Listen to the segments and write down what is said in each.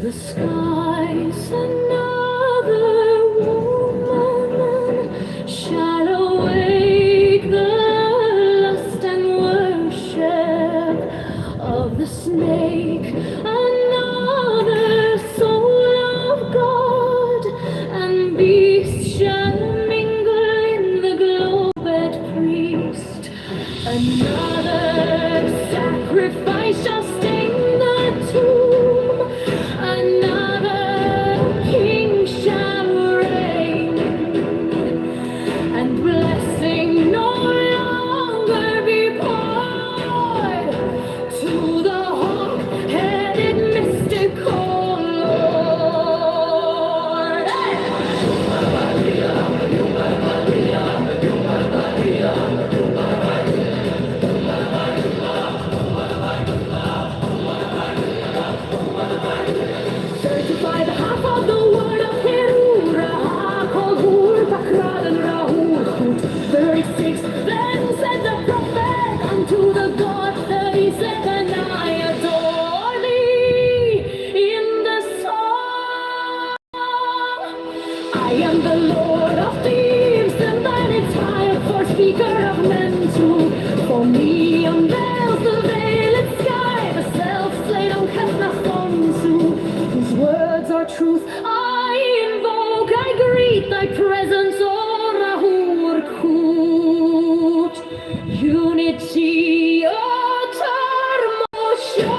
The skies another woman shall awake the lust and worship of the snake. Another soul of God and beast shall mingle in the globed priest. Another sacrifice shall stain the tomb. Another king shall reign, and blessing no longer be poured to the hawk-headed mystical Lord. Certify the half of the word of Herura, called Hur, Pakrad, and Rahur. 36. Then said the prophet unto the God 37, I adore thee in the song. I am the Lord of thieves, and that is time for speaker of men too. For me unveils the veiled sky, the self-slain on Kesnachonsu, whose words are truth. I invoke, I greet thy presence, O Rahur Kut. Unity, utter motion.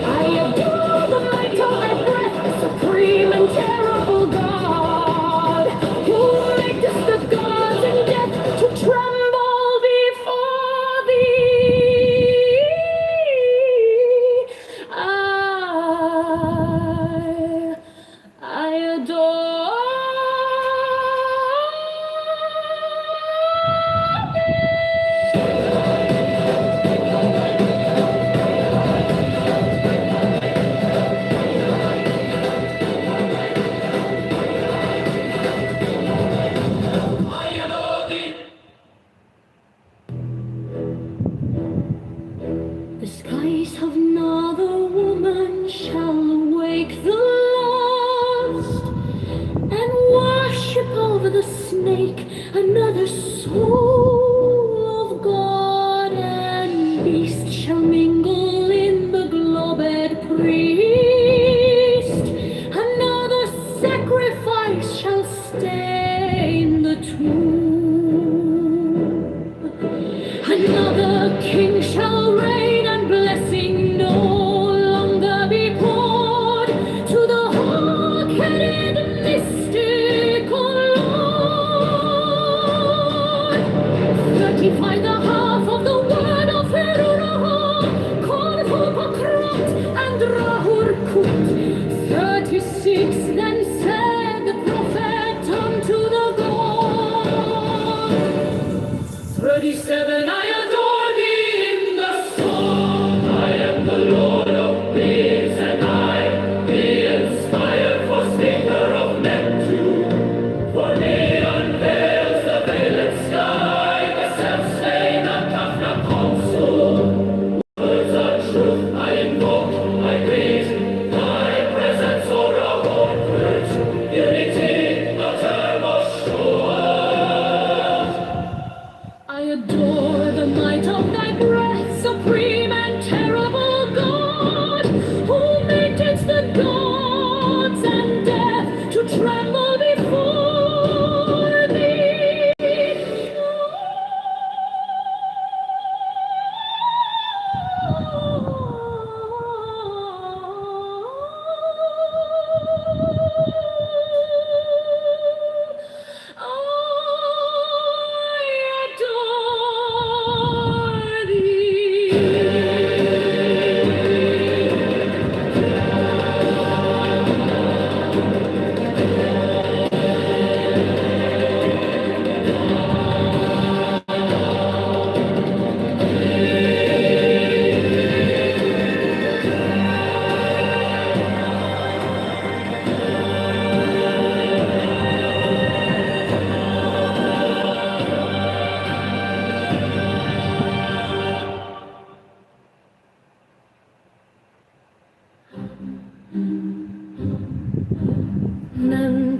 I adore the might of thy breath, supreme and terrible God, who makest the gods in death to tremble before thee. I adore the skies of another woman shall awake the lost and worship over the snake. Another soul of God and beast shall mingle in the globed priest. Another sacrifice shall stain the tomb. Another king shall reign, and blessing no longer be poured to the hawk-headed mystical Lord.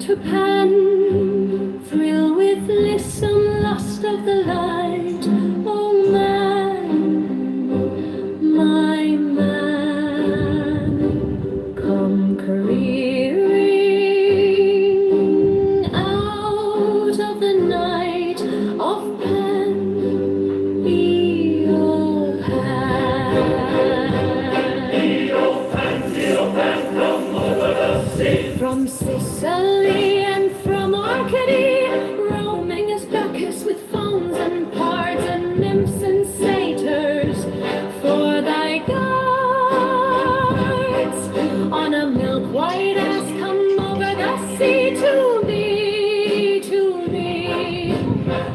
to pen, thrill with listen, lust of the light. Oh man, my man, come careering out of the night of pen. Be your hand. From Sicily and from Arcady, roaming as Bacchus with fauns and pards and nymphs and satyrs for thy guards. On a milk white ass come over the sea to me.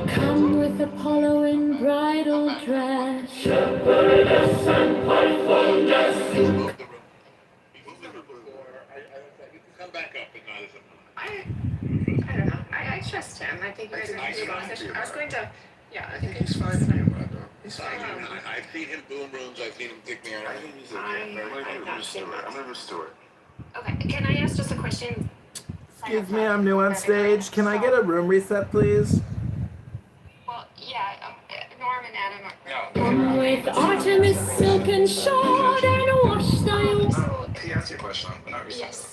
Come with Apollo in bridal dress. Shepherdess and pythoness. Come back up and not as a. I don't know. I trust him. I think you guys are going to do well. I was going to, yeah, I think He's fine. He's I've fine. seen him boom rooms. I've seen him kick me out. I've not seen that. I'm never Stewart. Okay, can I ask just a question? Excuse me, I'm new on stage. Can I get a room reset, please? Well, yeah, Norm and Adam are... Come with Artemis silken shod and wash style. He asked you a question. Yes.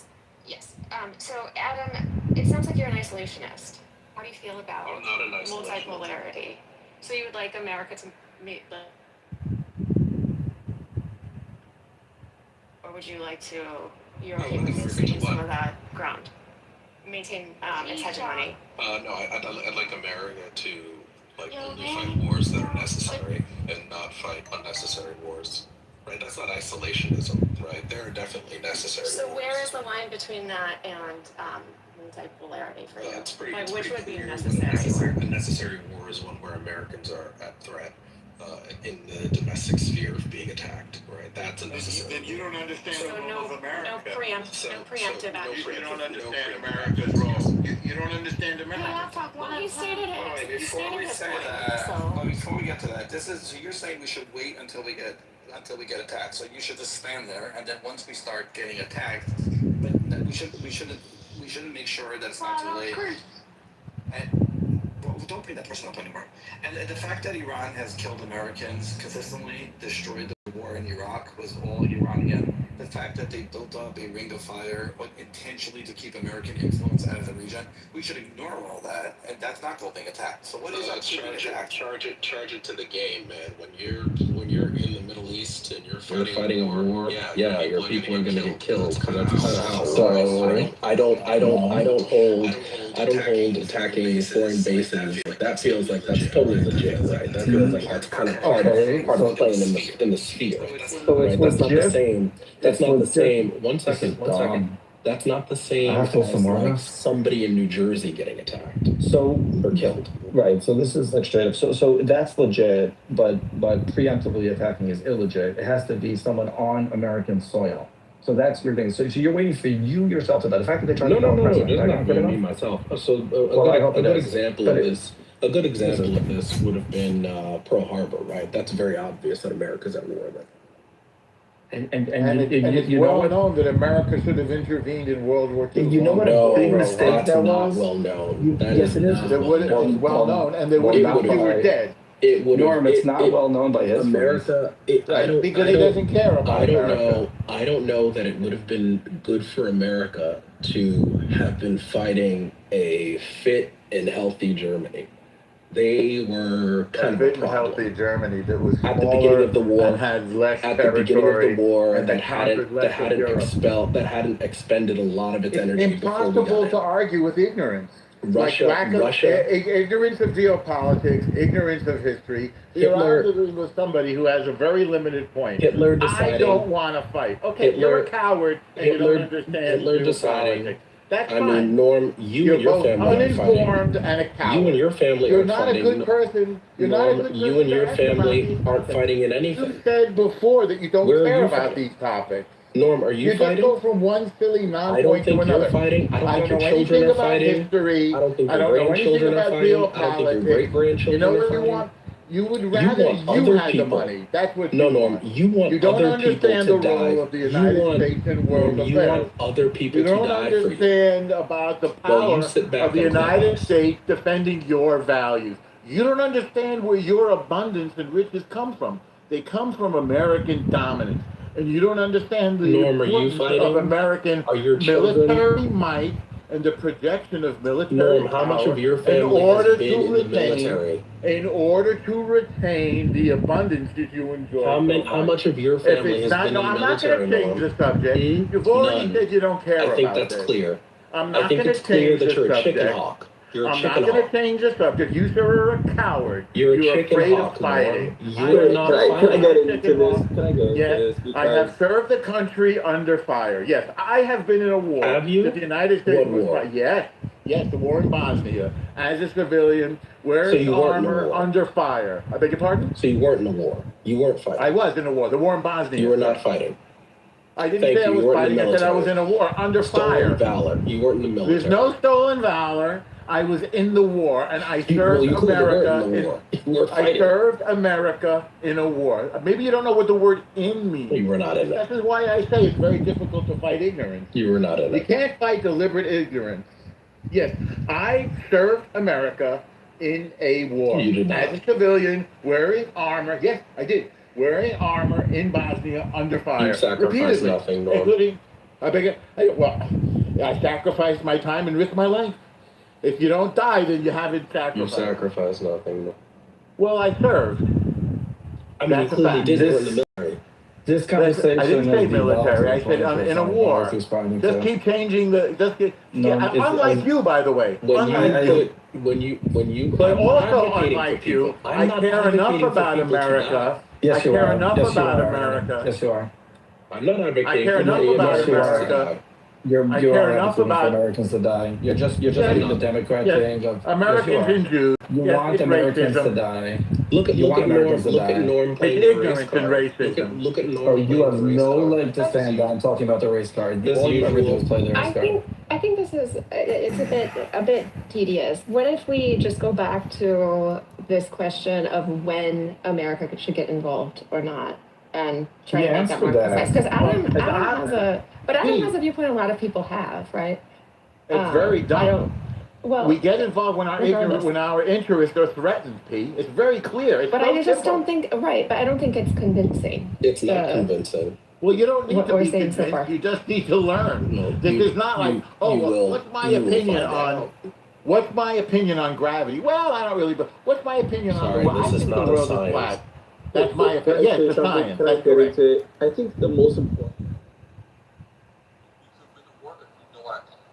So, Adam, it sounds like you're an isolationist. How do you feel about I'm not an isolationist. multipolarity? So you would like America to meet the... Or would you like to... You're okay with ceding some of that ground? Maintain its hegemony? No, I'd like America to only fight wars that are necessary and not fight unnecessary wars. Right? That's not isolationism, right? There are definitely necessary So wars. where is the line between that and multipolarity for you? It's pretty, Like, it's which pretty would be clear. necessary? A necessary war is one where Americans are at threat in the domestic sphere of being attacked, right? That's a necessary Then you don't understand the So role of America. no preemptive action. You don't understand America's role. You don't understand America. Well, he stated it. He Before stated we his say point, that, so. before we get to that, this is, so you're saying we should wait until we get attacked. So you should just stand there, and then once we start getting attacked, but we shouldn't make sure that it's not too late. And well, don't bring that person up anymore. And the fact that Iran has killed Americans, consistently destroyed the war in Iraq, was all Iranian. The fact that they built up a ring of fire intentionally to keep American influence out of the region, we should ignore all that, and that's not called being attacked. So what is that being attacked? Charge it to the game, man. When you're in the Middle East and you're fighting a war, your your people are gonna get killed. That's how. So I don't hold attacking foreign bases. That feels like that's totally legit, right? That feels like that's kind of part of playing in the sphere. So Right? it's That's not the legit. same. That's not the same. One This is second. dumb. That's not the same I have to as some more like now. somebody in New Jersey getting attacked So or killed. right, so this is like straight up. So that's legit, but preemptively attacking is illegit. It has to be someone on American soil. So that's your thing. So you're waiting for you yourself to that. The fact that they try to No. kill a This president, is right? not Good me enough? myself. So Well, I hope a it good is. example But of this. A good example of this would have been Pearl Harbor, right? That's very obvious that America's at war then. And it's you know well what? known that America should have intervened in World War II. You know what a No, big mistake that's that not was? well known. That Yes, it is. not That would well it's known. well known, and there would It have would been fewer have- dead. It would Norm, it's not well known by history. America. Because he doesn't care about I don't America. know. I don't know that it would have been good for America to have been fighting a fit and healthy Germany. They were kind of a fit and problem. healthy Germany that was At the smaller beginning of the war, and had less At the beginning of territory the war, and that had conquered hadn't less of Europe. that hadn't expended a lot of its It's energy before we impossible got to in. argue with ignorance. Russia, Ignorance of geopolitics, ignorance of history. You're arguing with somebody who has a very limited point. Hitler I deciding. don't want to fight. Okay, you're a coward and you don't understand Hitler deciding. geopolitics. That's I fine. mean, Norm, you You're and your both family are fighting. uninformed and a coward. You and your family You're aren't not a fighting. good person. You're not a Norm, good person. you and your to ask about family these aren't topics. fighting in You anything. said before that you don't Where are care you about fighting? these topics. Norm, are You you just fighting? go from one silly I don't non-point to think another. you're fighting. I don't I think don't your know children anything are about fighting. history. I don't think I your don't know anything grandchildren are about fighting. I don't think your geopolitics. great grandchildren You know are where you fighting. want? You would rather want you other had the people- money. That's what No, you Norm, want. you want You don't other people understand to the die. role of the United States in world Norm, you affairs. want other people You to don't die for you. understand about the Well, you power sit back of the in United Clubhouse. States defending your values. You don't understand where your abundance and riches come from. They come from American dominance. And you don't understand the Norm, are you importance of fighting? American Are your children? military might and the projection of military Norm, how much power of your in family order has been to in the retain, military? in order to retain the abundance that you enjoy. How much of your If family it's has not, been no, in the I'm not military, going to change Norm? the subject. You've already None. said you don't care I think about that's this. clear. I'm I not think going it's to clear change that the you're a chicken subject. hawk. You're a I'm chicken not going to hawk. change the subject. You sir are a coward. You're a chicken afraid hawk, of fighting. Norm. You're not Can I fighting. get into this? Can I get into Yes, this? I have Because served the country under fire. Yes, I have been in a war. Have you? That the United States What was war? fighting. Yes, the war in Bosnia. As a civilian, wearing you weren't in the armor war. under fire. I beg your pardon? So you weren't in a war. You weren't fighting. I was in a war. The war in Bosnia. You were not fighting. I didn't Thank say I you. was You weren't in fighting. the I said I was in military. a war under Stolen fire. valor. You weren't in the military. There's no stolen valor. I was in the war, and I Well, served you clearly weren't America. in the war. You were I fighting. served America in a war. Maybe you don't know what the word "in" means. You were not in it. That is why I say it's very difficult to fight ignorance. You were not in You it. can't fight deliberate ignorance. Yes, I served America in a war. You did not. As a civilian, wearing armor. Yes, I did. Wearing armor in Bosnia under fire. You sacrificed repeatedly, nothing, Norm. including, I sacrificed my time and risked my life. If you don't die, then you haven't You sacrificed. sacrificed nothing. Well, I served. I mean, you That's a clearly fact. did. You were in This- the military. This conversation I didn't say is military. I said devolved in a into war. Northeast Farming Just too. keep changing the. Just keep, No, yeah, it's- unlike you, by the way. When Unlike you you. put, when you. But I'm also, advocating for unlike people. you, I'm I not care enough advocating for about people to die. America. Yes, I you care are. enough Yes, you about are. America. Yes, you are. I'm not advocating I care for enough any about Americans to America. die. You I are care enough advocating for about- Americans to die. You're just Yeah, doing the no. Democrat Yes, thing of Americans yes, you and are. Jews. You Yes, want it's Americans racism. to die. Look at You want Norm. Americans to Look at die. Norm playing It's the race ignorance and card. racism. Look at Norm. Oh, you playing have the race no card. leg to stand on talking about the race card. As All you ever do usual. is play the race card. I think this is it's a bit tedious. What if we just go back to this question of when America should get involved or not, and try to Yeah, make that answer more that. precise? Because Adam Well, has a, but Adam has a viewpoint a lot of people have, right? It's very dumb. I don't. Well, We get involved when our ignorance, regardless. when our interests are threatened, P. It's very clear. It's but so I just simple. don't think right. But I don't think it's convincing. It's not The- convincing. Well, you don't need What to we're be saying so convinced. far. You just need to learn. No, This you- is not like, you- oh, you well, will- what's my you will opinion find on? out. What's my opinion on gravity? Well, I don't really. But what's my opinion on Sorry, the world? I this is think not the a world is science. flat. That's my Can I opinion. Yes, say it's something? science. Can I That's get correct. into it? I think the most important. We could win a war if we know our opinion.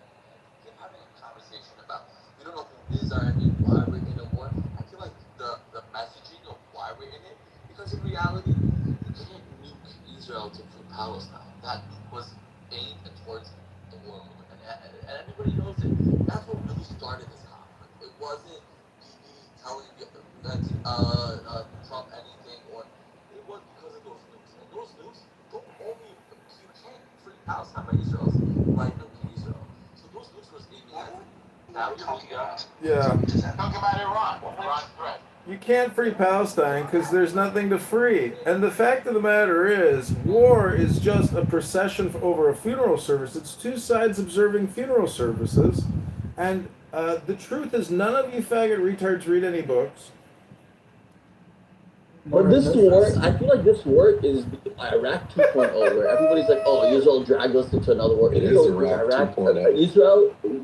We're having a conversation about we don't know who is our enemy, why we're in a war. I feel like the messaging of why we're in it, because in reality, you can't nuke Israel to free Palestine. That nuke was aimed towards the war movement, and everybody knows it. That's what really started this conflict. It wasn't BB telling Trump anything, or it was because of those nukes. And those nukes don't only you can't free Palestine by Israel's right nuking Israel. So those nukes was aiming at. Now we're talking about. Yeah. Talk about Iran. Iran's threat. You can't free Palestine because there's nothing to free. And the fact of the matter is, war is just a procession over a funeral service. It's two sides observing funeral services. And the truth is, none of you faggot retards read any books. But this war, I feel like this war is Iraq 2.0, where everybody's like, "Oh, Israel dragged us into another war." It is Israel- Iraq 2.0.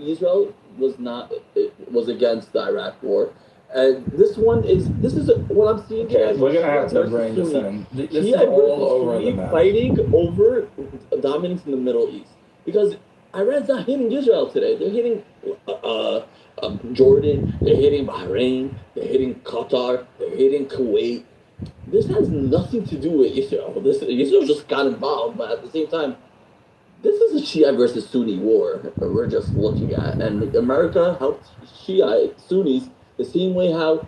Israel was not. It was against the Iraq war, and this is what I'm seeing here. Okay, we're gonna have to versus bring this Sunni. in. This is Shia all versus over Sunni the map. fighting over dominance in the Middle East, because Iran's not hitting Israel today. They're hitting Jordan. They're hitting Bahrain. They're hitting Qatar. They're hitting Kuwait. This has nothing to do with Israel. Israel just got involved, but at the same time, this is a Shia versus Sunni war we're just looking at. And America helped Shia, Sunnis, the same way how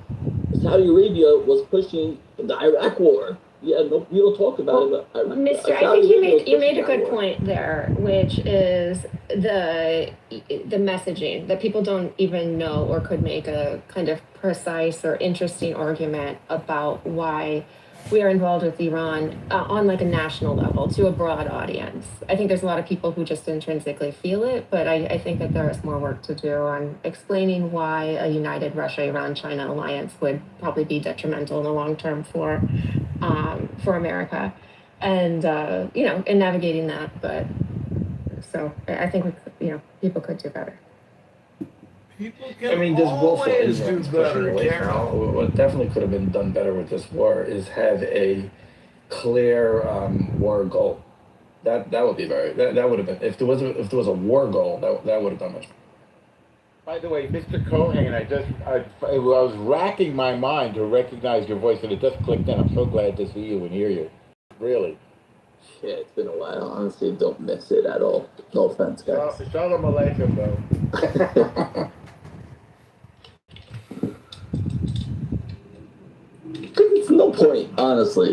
Saudi Arabia was pushing the Iraq war. Yeah, no, we don't talk about it, but Mister, I Saudi think Arabia was you made pushing a that good war. point there, which is the messaging that people don't even know or could make a kind of precise or interesting argument about why we are involved with Iran on like a national level to a broad audience. I think there's a lot of people who just intrinsically feel it, but I think that there is more work to do on explaining why a united Russia-Iran-China alliance would probably be detrimental in the long term for America, and in navigating that. But so I think people could do better. People can I mean, there's willful always do ignorance pushing better, away from it. Carol. What definitely could have been done better with this war is have a clear war goal. That would be that would have been if there was a war goal that would have done much. By the way, Mr. Cohen, I was racking my mind to recognize your voice, and it just clicked in. I'm so glad to see you and hear you. Really. Shit, it's been a while. Honestly, don't miss it at all. No offense, guys. Shalom Aleichem, bro. It's no point, honestly.